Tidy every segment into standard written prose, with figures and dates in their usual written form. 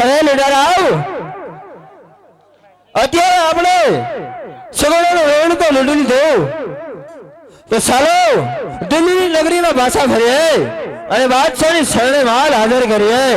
હવે લડારાવ અત્યારે આપણે સગોડાનું વેણ તો લૂંટી લીધું તો ચાલો દિલ્હીની નગરીમાં ભાષા ફરીએ અને બાદશાહની શરણે માલ હાજર કરીએ.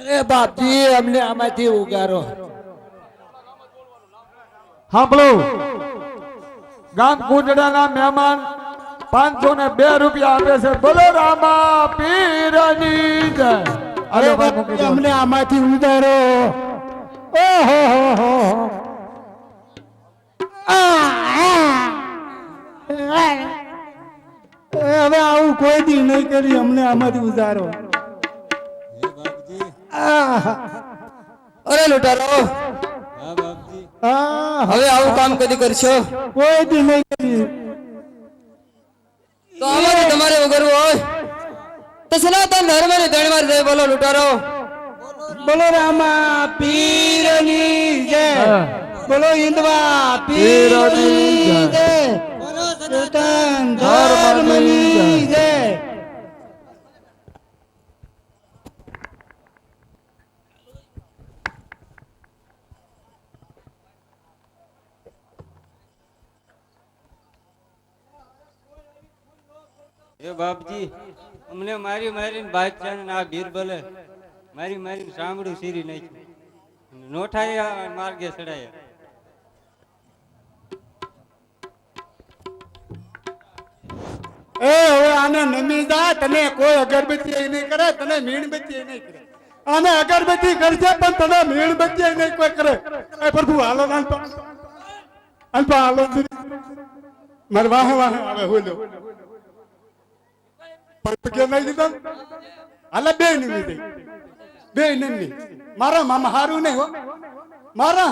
અરે બાપજી અમને આમાંથી ઉગારો. સાંભળો, ગામ કુંડડાના મહેમાન 502 રૂપિયા આપે છે. બોલો રામા પીરની જય. અરે બાપજી અમને આમાંથી ઉગારો. ઓહો હો હવે આવું કોઈ દી નહીં કરી. અમને આમાંથી ઉતારો. અરે લૂંટારો હવે આવું કામ કદી કરશો? કોઈ દી નહીં કરી. તો આમાંથી તમારે ઉગરવું હોય તો સનાતન ધર્મની ધણીવાર જય બોલો લૂંટારો. બોલો રામા પીરની જય. બોલો હિન્દવા પીરની જય. બોલો સનાતન ધર્મની જય. એ બાપજી અમને મારી મારીને બાદશાહ ના બીરબલે મારી મારીને સાંભળું સીરી નાખ્યું. નોઠાયા માર્ગે ચડાયા. એ હવે આને નમી જા, તને કોઈ અગરબત્તી નહીં કરે, તને મીણબત્તી નહીં કરે. આને અગરબત્તી કરશે પણ તને મીણબત્તી નહીં કોઈ કરે. એ પ્રભુ હાલો અલ્પા હાલો મારે વાહે વાહે આવે હોલો પગે નહીં દીધો હાલે બે નમી દે, બે નમી. મારા મામા હારું નહીં હો, મારા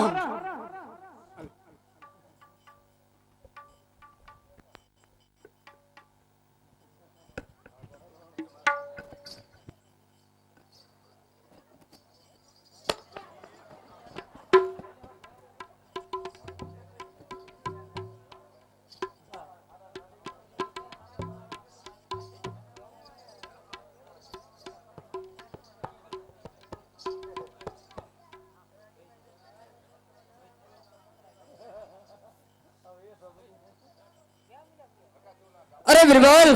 અરે બિરબલ,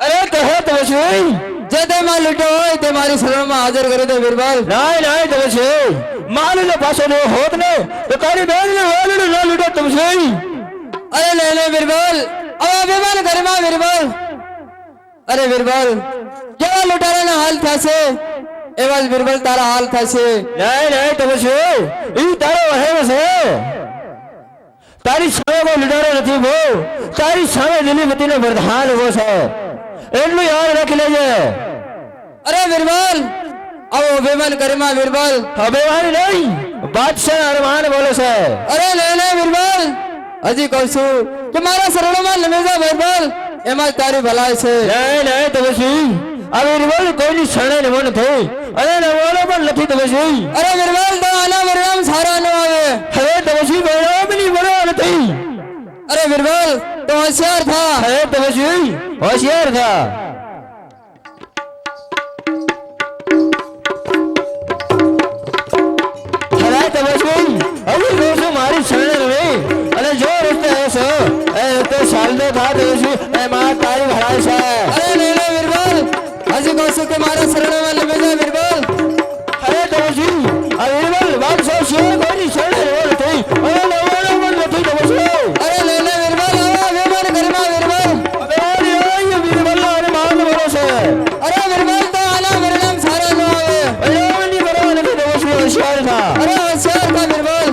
અરે કહે તપસ્વી, જે તે માં લૂંટો હોય તે મારી શરણમાં હાજર કરી દે બિરબલ. નહીં તપસ્વી, માલ ને પાછો જો હોત ને તો તારી બેન ને વાલડું ન લૂંટો તપસ્વી. અરે નહીં બિરબલ, હવે અભિમાન ઘરમાં બિરબલ. અરે બિરબલ, જેવા લૂંટારાના હાલ થશે એવા જ બિરબલ તારા હાલ થશે. નહીં તપસ્વી, ઈ તારો વહેમ છે. તારી સામે કોઈ લૂંટારો નથી બહુ, તારી સામે દિલીપતિનો પ્રધાન ઉભો છે, એટલું યાદ રાખી લેજે. અરે બિરબલ, આવો અભિમાન કરીમાં બિરબલ. અભિમાન નહીં, બાદશાહ અરમાન બોલે છે. અરે નહીં બિરબલ, હજી કહું છું કે મારા શરણોમાં નમી જા બિરબલ, એમાં જ તારી ભલાઈ છે. નહીં તપસ્વી, આ બિરબલ કોઈની શરણે નમો નથી અને નમવાનો પણ નથી તપસ્વી. અરે બિરબલ, તો આના પરિણામ સારા ન આવે. હવે તપસ્વી પરિણામની બરો નથી. અરે બિરબલ, તો હોશિયાર થા. હવે તપસ્વી હોશિયાર થા. હવે તપસ્વી, હવે કહું મારી શરણે નમી અને જો રસ્તે હશો એ રસ્તે ચાલતો થા તપસ્વી, એમાં તારી ભલાઈ છે. અરે નહીં બિરબલ, હજી કહું છું કે મારા શરણોમાં નમી જા બિરબલ. અરે તપસ્વી, આ બિરબલ બાદશાહ સિવાય કોઈની શરણે નમો નથી અને નમવાનો પણ નથી તપસ્વી. અરે નહીં બિરબલ, આવા અભિમાન ઘરમાં બિરબલ. બિરબલ અને માન બોલો છે. અરે બિરબલ, તો આના પરિણામ સારા ન આવે. પરિણામની પરવા નથી તપસ્વી, હોશિયાર થા. અરે હોશિયાર થા બિરબલ.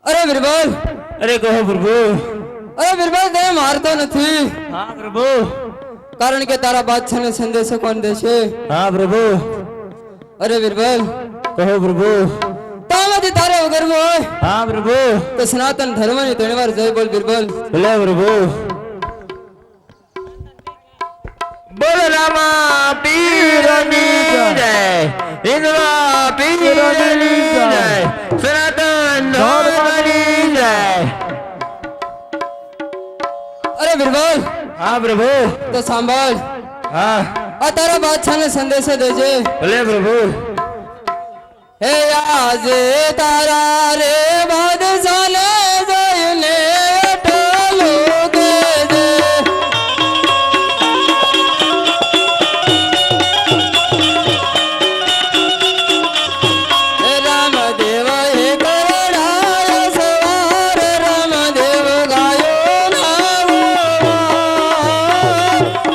અરે બિરબલ, અરે કહો પ્રભુ. અરે બિરબલ, તે મારતો નથી, હા પ્રભુ. કારણ કે તારા બાદશાહને સંદેશો કોણ દેશે? હા પ્રભુ. અરે બિરબલ, કહો પ્રભુ. તામાંથી તારે વગરવું હોય હા પ્રભુ. તો સનાતન ધર્મની ત્રણ વાર જય બોલ બિરબલ. ભલે પ્રભુ. બોલ રામા પીરની જય, હિન્દવા પીરની જય, સનાતન ધર્મની જય. અરે બિરબલ, હા પ્રભુ. તો સાંભળ, હા આ તારા બાદશાહને સંદેશો દેજે. ભલે પ્રભુ. હે આજે તારા રે બાદશાહને જઈને ટોલો કેજે. હે રામદેવ હે કરડાય સવાર, રામદેવ ગાયો નાવો.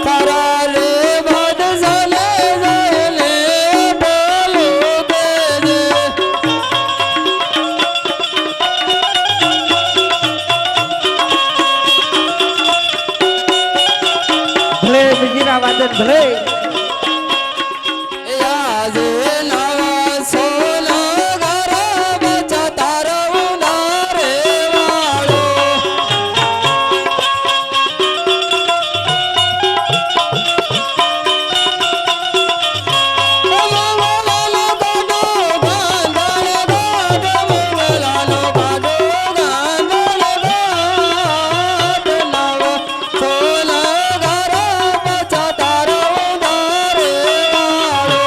તારા રે બાદશાહને જઈને ટોલો કેજે. ભલે બીજીના વાદન ભલે. આજે નવા સોના ઘરા બચા તારો ઉનારે વાળો. મંગલાનો કાઢો ગાંધણ ગાઢ, મંગલાનો કાઢો ગાંધણ ગાઢ. નવા સોના ઘરા બચા તારો ઉનારે વાળો.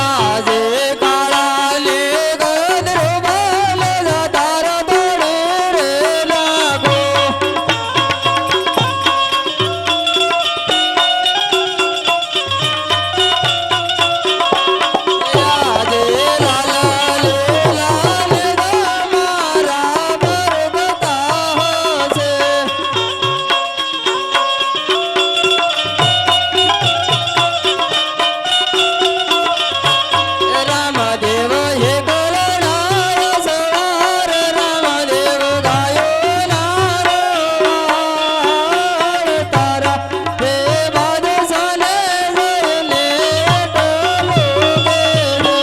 આજે કાળાને ગદરો બાલે તારો તોડે રે લાગો. આજે લાલાલે લાલે મારા બરબતા હશે. રામદેવ હે કરડાય સવાર, રામદેવ ગાયો નારો. તારા હે બાદશાહને જઈને ટોલો કેજે.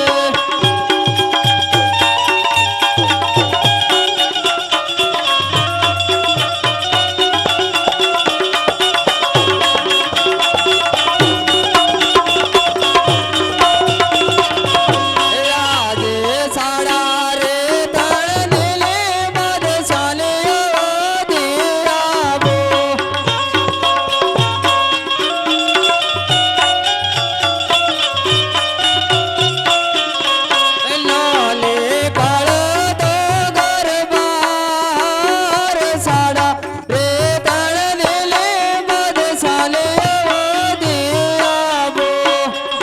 આજે સાડા રે તણ દિલે બાદશાહને અવધિ આપો. નાને કાળ તો ઘર બાર, સાડા રે તણ દિલે બાદશાહને અવધિ આપો.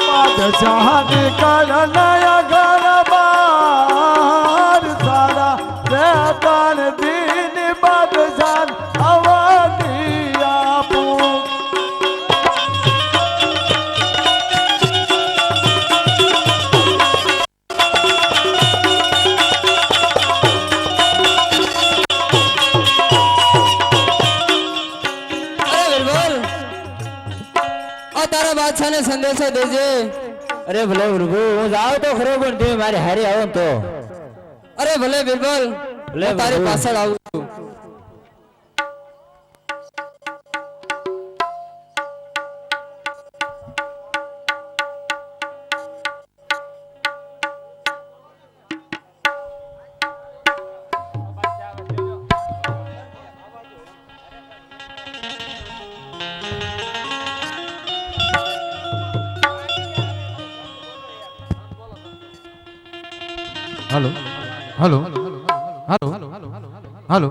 બાદશાહ નીકળનયા ઘર બાર, સારા રે તણ દિન બાદશાહ અવધિ આપું. અરે બિરબલ, આ તારા બાદશાહને સંદેશો દેજે. અરે ભલે પ્રભુ. હું જાઉં તો ખરો, પણ તમે મારી હારી આવો ને તો. અરે ભલે બિરબલ, ભલે હું તારી બિરબલ. પાછળ આવું છું. Hello hello hello hello hello hello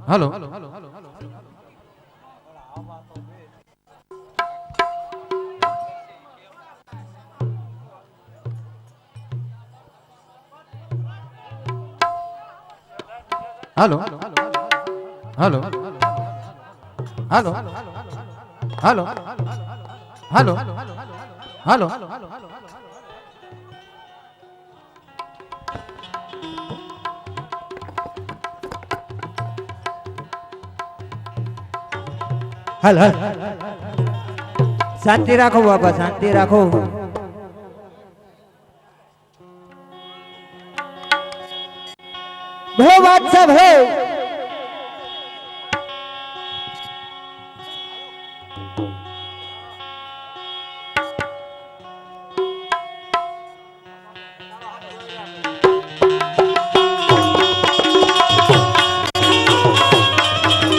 hello hello હાલો હાલો હાલો હાલો હાલો હાલો હાલ હાલ શાંતિ રાખો બાપા, શાંતિ રાખો. ભલો બાદશાહ ભલો.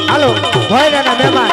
હાલો ભોયરાના મહેમાન.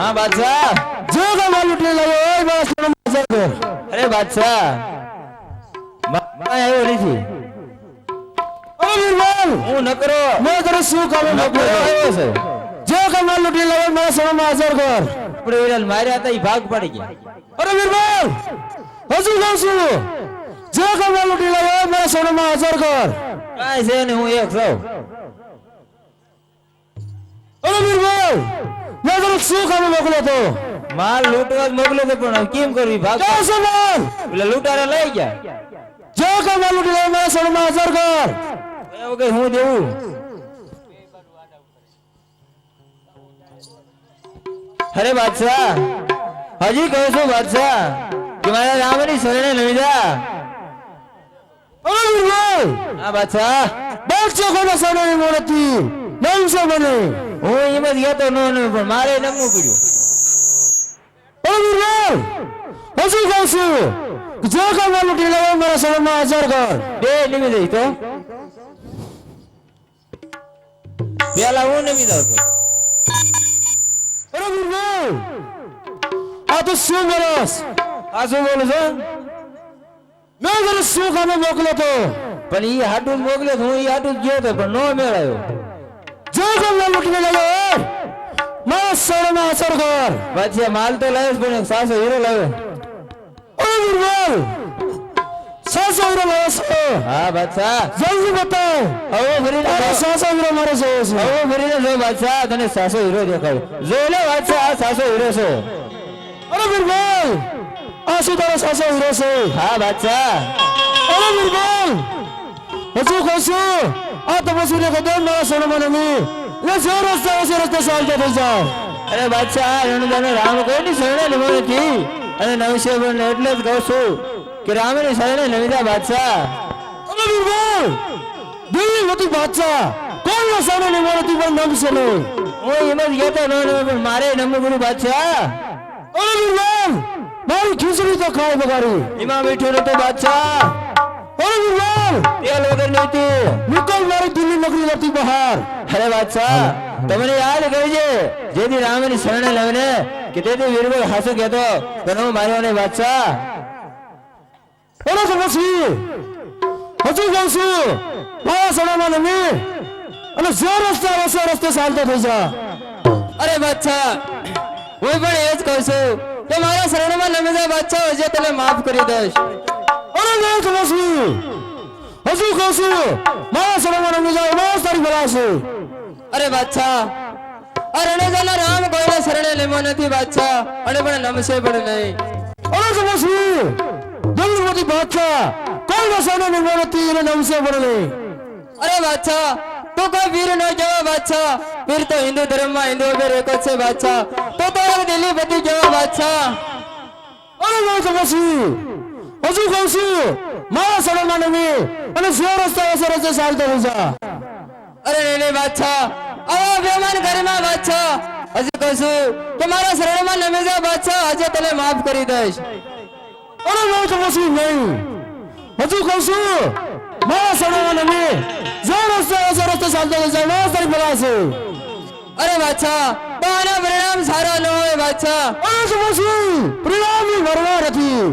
हाँ बादशाह, जो का माल लूटने लगे ओए बस नमाज कर. अरे बादशाह मैं આવ્યો નથી. અરે વીરબલ, હું ન કરો મેં કરે શું કામ નકરો મોકલ્યો? આવ્યો છે. જો કે માલ લૂટને લગે મારા સમયમાં હાજર કર. આપણે વિરાલ માર્યા હતા ઈ ભાગ પડી ગયા. અરે વીરબલ, હજુ કહું છું, જો કે માલ લૂટને લગે મારા સમયમાં હાજર કર. કાંઈ છે ને હું એક છું. અરે વીરબલ, મેં તને શું કામ મોકલ્યો તો? માલ લૂંટવા જ મોકલ્યો તો પણ હવે કેમ કરવી ભાગ ક્યાં છે માલ? પેલા લૂંટારા લઈ ગયા. જો કે માલ લૂટને લગે મારા સમયમાં હાજર કર. એવું કઈ હું દેવું. અરે બાદશાહ, હજી કહું છું બાદશાહ કે મારા રામની શરણે લઈ જા. અરે વીરબલ, હા બાદશાહ, બાદશાહ કોના સામે મોડતી નામ છે મને. હું એમ જ ગયો તો નો પણ મારે નમવું પડ્યું. અરે વીરબલ, હજુ કહું છું, જો કે માલ લૂટને લગે મારા સમયમાં હાજર કર. બે નિમી દઈ તો પેલા હું નિમી દઉં તો. અરે વીરબલ, આ તો શું બોલસ? આ શું બોલું છું? મેં તને શું કામે મોકલ્યો તો? પણ ઈ હાટું મોકલ્યો તો હું ઈ હાટું જ ગયો તો પણ નો મેળાયો. જો કે માલ લૂટને લગે મારા સમયમાં હાજર કર. બાદશાહ માલ તો લાવ્યો જ પણ એક સાસો હીરો લાવ્યો. અરે વીરબલ, સાસો હીરો લાવ્યો છે? હા બાદશાહ, જલ્દી બતાવ. હવે ફરીને અરે જો. સાસો હીરો મારે જોઈએ છે. હવે ફરીને જો બાદશાહ, તને સાસો હીરો દેખાય. જો લે બાદશાહ, આ સાસો હીરો છે. અરે વીરબલ, આ શું તારો સાસો હીરો છે? હા બાદશાહ, અરે વીરબલ, હજુ કહું છું, આ તપસ્વીને કદમ મારા શરણમાં નમી ને જે રસ્તે ચાલતો થઈ જાય. અરે બાદશાહ રણુજાનો રામ કોઈની શરણે નમ્યો નથી અને નમશે પણ એટલે જ કહું છું કે રામની શરણે નમી જા બાદશાહ. અરે વીરબલ દિલ્હીવતી બાદશાહ કોઈના શરણે નમ્યો નથી પણ નમશે નહીં. હું એમ જ કહેતો ન નમે પણ મારે નમવું પડ્યું બાદશાહ. અરે વીરબલ મારી ખીચડી તો ખાય બગાડી. એમાં મીઠું નતું બાદશાહ, અરે વીરબલ તેલ વગર નહોતી. નીકળ મારી દિલ્હી નગરી નથી બહાર. અરે બાદશાહ તમને યાદ કરજે જેથી રામની શરણે લઈને કે તેથી વીરબલ હાસુ કહેતો પણ હું માર્યો નહીં બાદશાહ. અરે તપસ્વી હજુ કહું છું મારા શરણમાં નમી અને જે રસ્તે ચાલતો થઈ જા. અરે બાદશાહ હું પણ એ જ કહું છું કે મારા શરણમાં નમી જા બાદશાહ, હજે તને માફ કરી દઈશ. અરે નહીં તપસ્વી હજુ કહું છું મારા શરણમાં નમી જાઓ બસ તારી ભલા છે. અરે બાદશાહ આ રણેજાના રામ કોઈને શરણે લેમો નથી બાદશાહ, અને પણ નમશે પણ નહીં. અરે તપસ્વી દિલ્હીવતી બાદશાહ કોઈના શરણે નમ્યો નથી અને નમશે પણ નહીં. અરે બાદશાહ તું કોઈ વીર ન કહેવા બાદશાહ, વીર તો હિન્દુ ધર્મમાં હિન્દુ વગર એક જ છે બાદશાહ, તો એક દિલ્હીપતિ કહેવા બાદશાહ. અરે નહીં તપસ્વી હજુ કહું છું મારા શરણમાં નમી અને જે રસ્તે ચાલતો થઈ જા. અરે નહીં બાદશાહ આવા બેમાન ઘરમાં બાદશાહ, હજી કહું છું કે મારા શરણમાં નમી જા બાદશાહ, હજે તને માફ કરી દઈશ. અરે નહીં તપસ્વી નહીં હજુ કહું છું મારા શરણમાં નમી જે રસ્તે ચાલતો થઈ જા બસ તારી ભલા છે. અરે બાદશાહ તો આના પરિણામ સારા ન હોય બાદશાહ. અરે તપસ્વી પરિણામની મરવા નથી.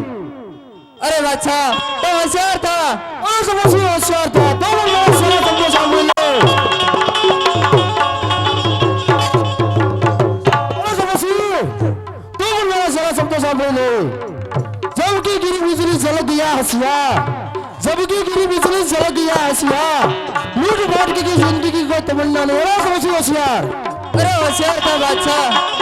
અરે બાદશાહ તો હોશિયાર થા. અરે તપસ્વી હોશિયાર થા તો પણ મારા સારા શબ્દો સાંભળી લે. અરે તપસ્વી તું પણ મારા સારા શબ્દો સાંભળી લે. जबकि गिरी बिजली जल गया हसिया, जबकि गिरी बिजली जल गया हसिया, लूट बांट की जिंदगी को तमन्ना नहीं. अरे समझिए होशियार. अरे होशियार था बादशाह.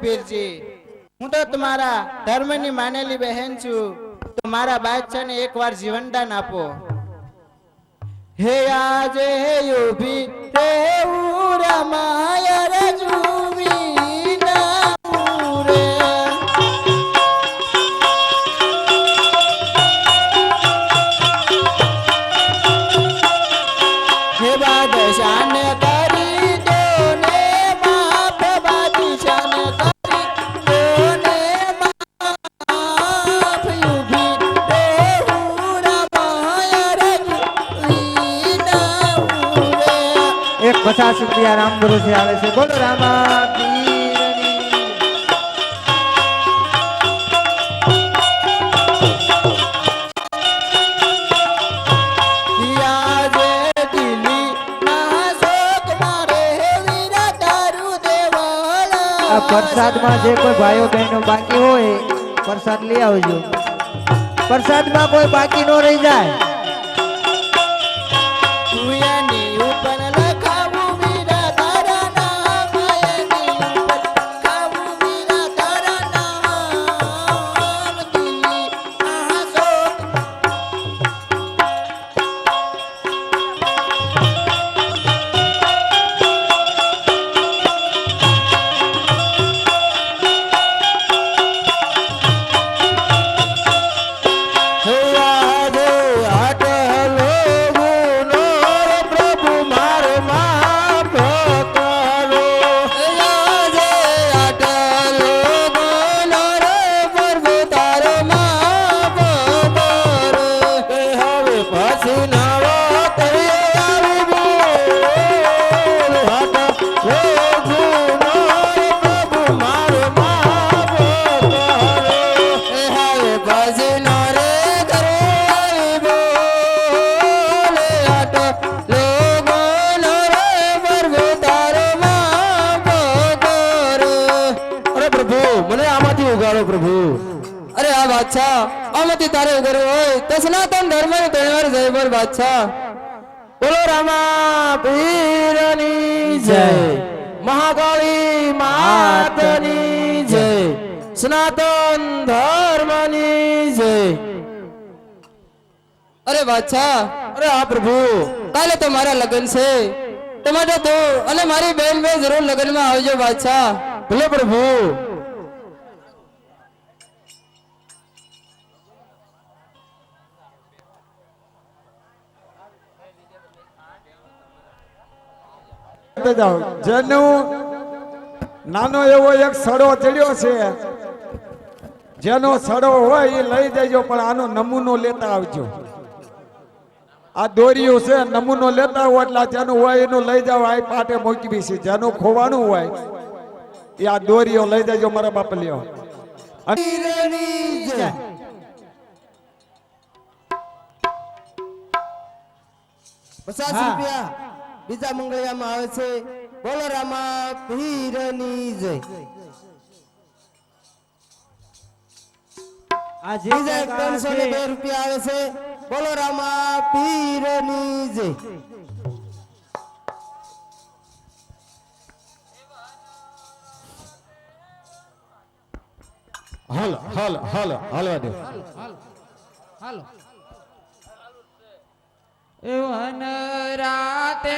પીરજી, હું તો તમારા ધર્મની માનેલી બહેન છું, તો મારા બાદશાહને એકવાર જીવનદાન આપો. હે આજે ઉભી રેવું રમાય રજુવી ના રે. હે બાદશાહને કરી દો ને માફ, બાદશાહને કરી દો ને માફ, ઉભી રેવું રમાય રજુવી ના રે. એક 50 રૂપિયા રામ ભરોસે આવે છે. બોલો રામા પીરની. આજે દિલ્હી ના શોક મારે વીરા તારું દેવાળા. આ પ્રસાદમાં જે કોઈ ભાઈઓ બહેનો બાકી હોય પ્રસાદ લઈ આવજો. પ્રસાદમાં કોઈ બાકી ન રહી જાય. એની ઉપર લખાવું વીરા તારા નામ, એની ઉપર લખાવું વીરા તારા નામ. દિલ્હી ના શોક આજે આટલો ગુનો પ્રભુ મારો માફ કરો. આજે આટલો ગુનો પ્રભુ તારો માફ કરો. હવે પછી નવો કરી આવી બોલ. આટલો ગુનો પ્રભુ મારો માફ કરો. હવે પછી નો રે પ્રભુ. અરે આ બાદશાહ, આમાંથી તારે ઉગરવું હોય તો સનાતન ધર્મ તહેવાર જય બોલ બાદશાહ. બોલો રામા પીરની જય, મહાકાળી માતની જય, સનાતન ધર્મની જય. અરે બાદશાહ, અરે આ પ્રભુ, કાલે તો મારા લગ્ન છે, તો માટે તું અને મારી બેન બે જરૂર લગ્નમાં આવજો બાદશાહ. ભલે પ્રભુ. જેનો નાનો એવો એક સડો ચડ્યો છે, જેનો સડો હોય એ લઈ જજો, પણ આનો નમૂનો લેતા આવજો. આ દોરીઓ છે, નમૂનો લેતા હોય એટલે જેનું હોય એનું લઈ જાવ. આ પાટે મૂકવી છે. જેનું ખોવાનું હોય એ આ દોરીઓ લઈ જજો મારા બાપ લ્યો. 50 રૂપિયા બીજા મંગળિયામાં આવે છે. બોલો રામા પીરની જય. બીજા 302 રૂપિયા આવે છે. બોલો રામા પીરની જય. હાલો હાલો હાલો હાલવા દો. વન રાતે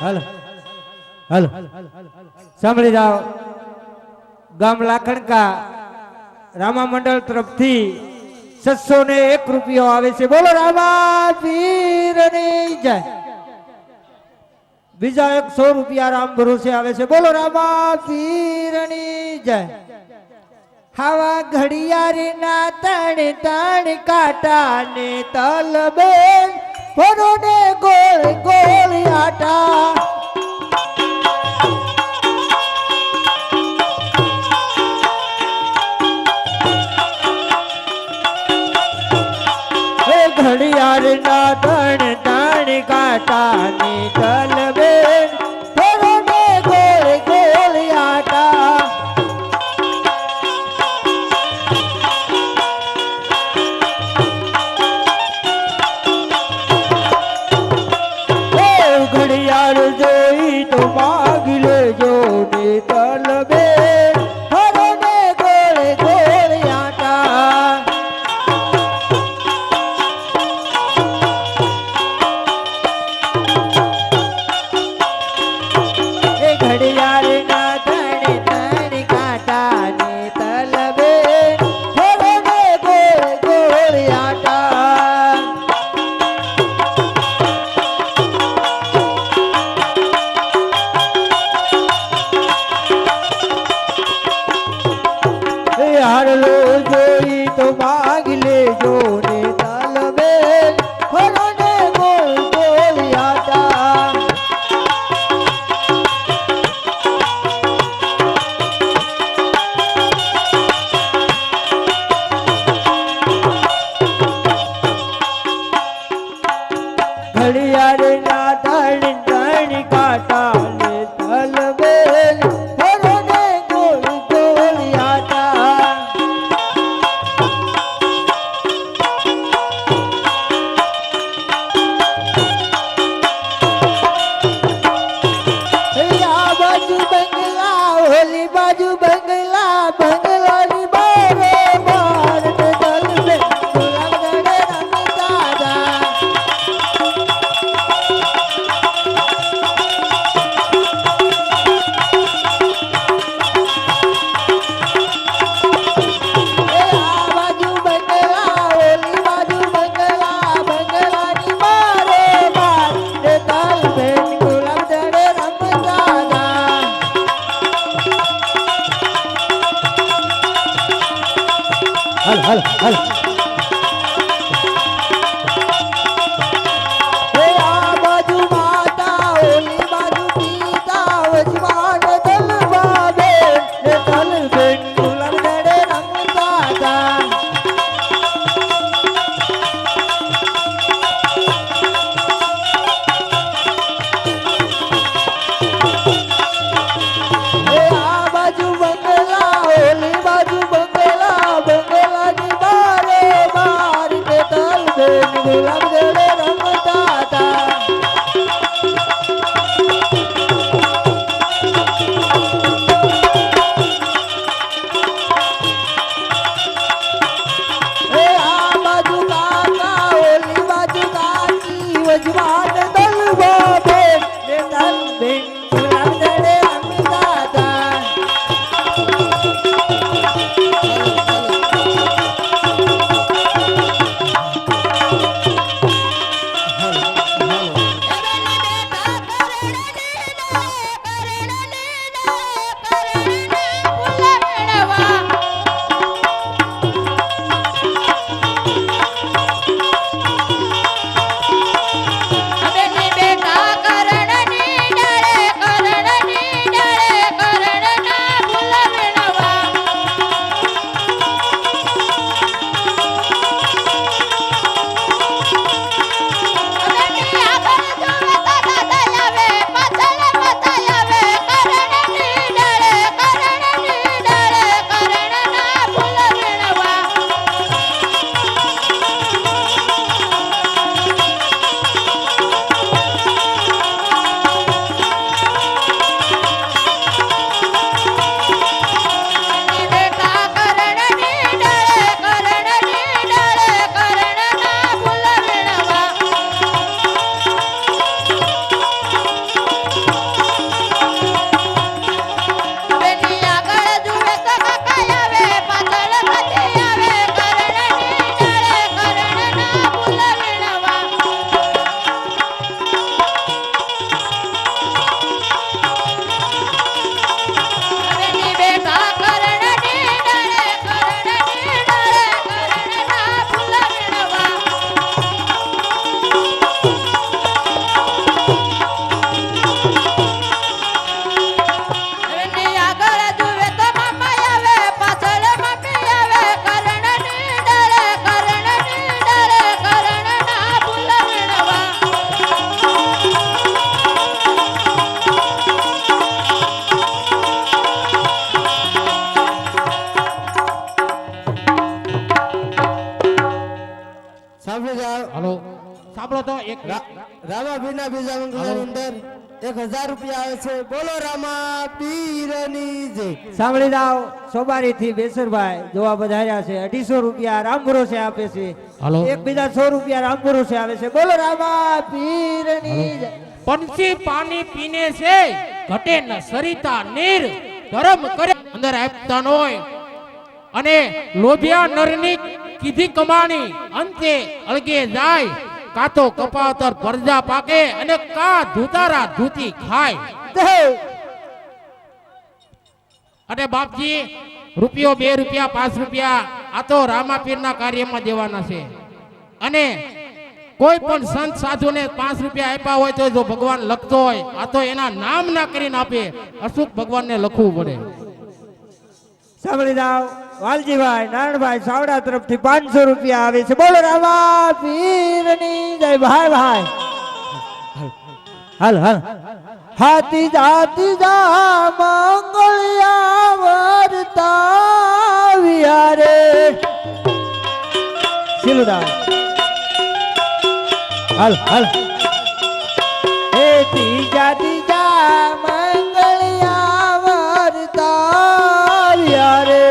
હાલો હાલો સાંભળી જાઓ ગામ લાખણકા રામા મંડળ તરફથી 701 રૂપિયો આવે છે બોલો રામા પીરની જય બીજા 100 રૂપિયા રામ ભરોસે આવે છે બોલો રામા પીરની જય હવા ઘડિયાળી ના તણ તણ કાંટા ને તલબે ફરો ને ગોળ ગોળ આટા ઘડિયાળ ના તણ તણ કાંટા ને તલબે ફરો ને ગોળ ગોળ આટા ઘડિયાળ જોઈ તો માગી લેજો ને તલબે ફરો ને ગોળ ગોળ આટા એ ઘડિયાળ ના ધણ ધણ કાંટા ને તલબે ફરો ને ગોળ ગોળ આટા હારલો જોઈ તો માગ લેજો ને તલબે ફરો ને ગોળ ગોળ આટા ઘડિયાળ ના ધણ ધણ કાંટા ને તલબે ફરો ને ગોળ ગોળ આટા આ બાજુ બંગલા ઓલી બાજુ બંગલા બંગલાની બારે બાર ને તલબે ગુલાબ ગળે રમતા જા આ બાજુ બંગલા ઓલી બાજુ બંગલા બંગલાની બારે બાર ને તલબે ગુલાબ ગળે રમતા જા હાલ હાલ આ બાજુ માતા ઓલી બાજુ પિતા વજવાન દલવા બે ને તલબે ગુલાબ ગળે રમતા જા આ બાજુ બંગલા ઓલી બાજુ બંગલા બંગલાની બારે બાર ને તલબે ગુલાબ ગળે રમતા તા આ બાજુ કાકા ઓલી બાજુ કાકી વજવાન દલવા બે ને તલબે ગુલાબ ગળે રમતા તા બેટા રામાપીરના બીજા મંગળની અંદર 1000 રૂપિયા આવે છે. બોલો રામા પીરની જય. સાંભળી જાઓ સોબારી થી બેસરભાઈ જોવા પધાર્યા છે 250 રૂપિયા રામ ભરોસે આપે છે. એક બીજા 100 રૂપિયા રામ ભરોસે આવે છે. બોલો રામા પીરની જય. પંછી પાણી પીને છે ઘટે ન સરિતા નીર ધર્મ કરે અંદર આપતા ન હોય અને લોભિયા નરની કીધી કમાણી અંતે અળગે જાય કા તો કપાતર પરજા પાકે અને કા ધૂતારા ધૂતી ખાય. અને બાપજી રૂપિયો 2 રૂપિયા 5 રૂપિયા આ તો રામાપીરના કાર્યમાં દેવાના છે. અને કોઈ પણ સંત સાધુને 5 રૂપિયા આપ્યા હોય તો જો ભગવાન લખતો હોય આ તો એના નામ ના કરીને આપે. અશુક ભગવાનને લખવું પડે. સાંભળી જાઓ વાલજીભાઈ નારણભાઈ સાવડા તરફથી 500 રૂપિયા આવે છે. બોલો રામા પીરની જય. ભાઈ ભાઈ હાલ હાલ હાથી જાતી જા મંગળિયા વરતા વિહારે શિલુદા હાલ હાલ હે ત્રીજા ત્રીજા મંગળિયા વરતા વિહારે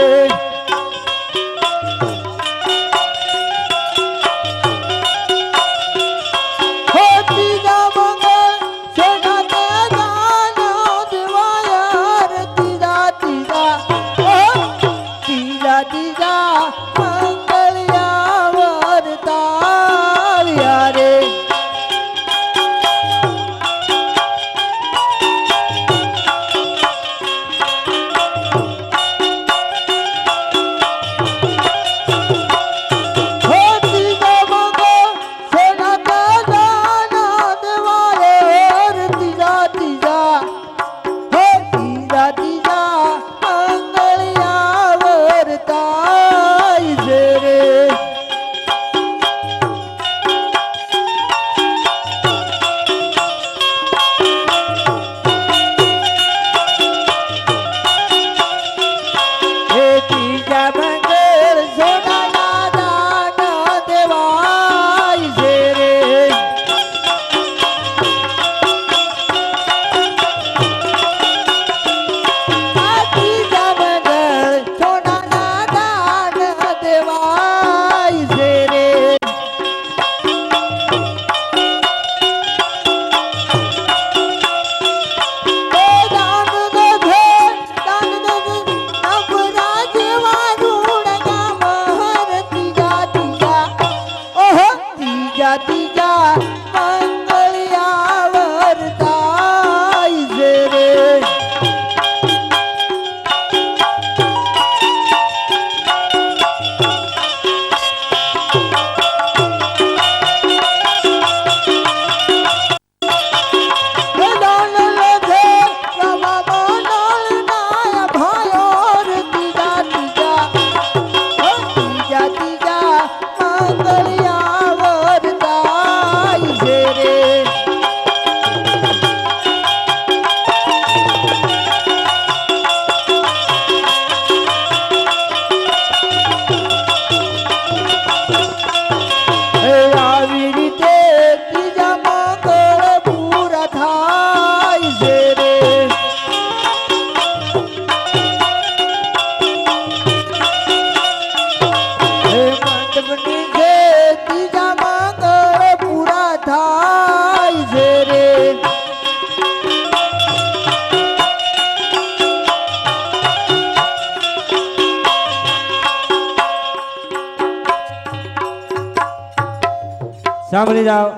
સાંભળી જાઓ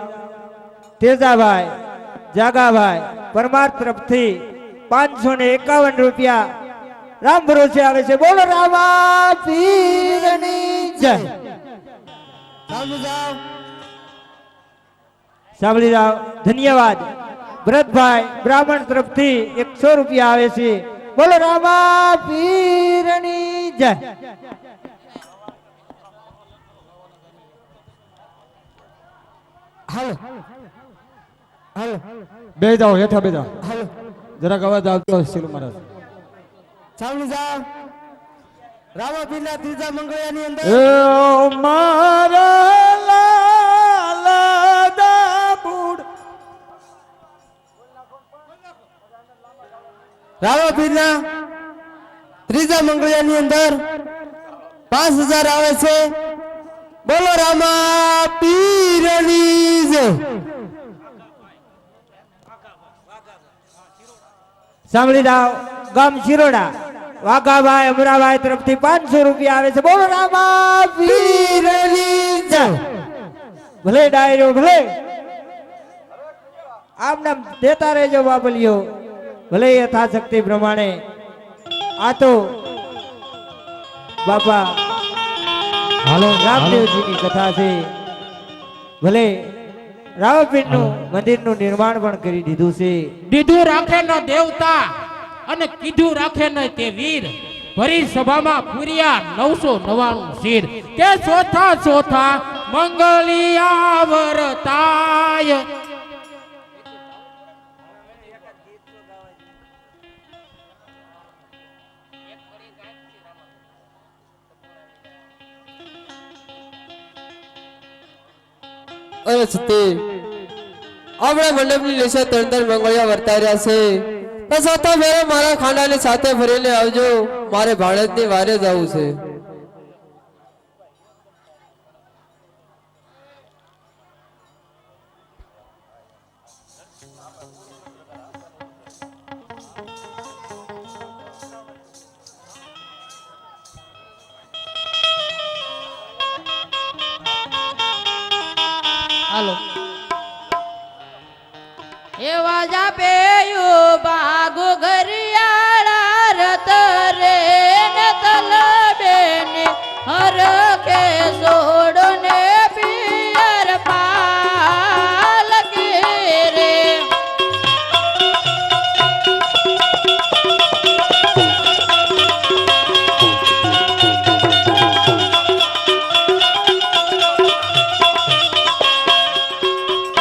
તેજાભાઈ જાગાભાઈ પરમાર તરફથી 551 રૂપિયા રામ ભરોસે આવે છે. બોલો રામા પીરની જય. સાંભળી જાઓ ધન્યવાદ ભરતભાઈ બ્રાહ્મણ તરફથી 100 રૂપિયા આવે છે. બોલો રામા પીરની જય. હાલો હાલો બે જાઓ હેઠા બે જાઓ હાલો જરાક અવાજ આવતો શિલુ મહારાજ. સાંભળી જાઓ રામાપીરના ત્રીજા મંગળિયાની અંદર મારા લાલા દાબુ રામાપીરના ત્રીજા મંગળિયાની અંદર 5000 આવે છે. બોલો રામાપીરની જય. સાંભળી જાઓ ગામ શિરોડા વાઘાભાઈ અમરાભાઈ તરફથી 500 રૂપિયા આવે છે. બોલો રામા પીરની જય. ભલે ડાયરો ભલે આમ નામ દેતા રહેજો બાબલીઓ, ભલે યથાશક્તિ પ્રમાણે. આ તો બાપા હાલો રામદેવજીની કથા છે. ભલે રામપીરનું મંદિરનું નિર્માણ પણ કરી દીધું છે. દીધું રાખે ન દેવતા અને કીધું રાખે ન તે વીર. ભરી સભામાં પૂર્યા 999 શીર કે ચોથા ચોથા મંગલિયા વરતાય. અરે સતી આપણા મંડપની લેશે 3 મંગળિયા વર્તાર્યા છે. તો છતાં મેરે મારા ખાંડાની સાથે ફરીને આવજો, મારે ભાણેજની વારે જવું છે. હાલો એવા જા પેયું બાગુ ઘરિયાળા રત રે ને તલબે ને હર કે સોડો ને પિયર પાલ કે રે.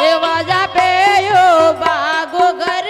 એવા જા પેયું બાગુ ઘર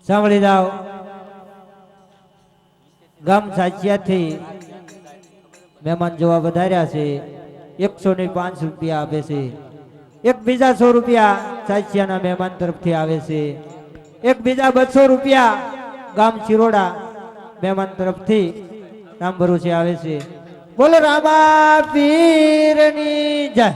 સાંભળી જાઓ ગામ સાચિયાથી મહેમાન જોવા વધાર્યા છે 105 રૂપિયા આપે છે એક બીજા 100 રૂપિયા સાચિયાના મહેમાન તરફથી આવે છે એક બીજા 200 રૂપિયા ગામ ચિરોડા મહેમાન તરફથી રામ ભરોસે આવે છે બોલો રામા પીરની જય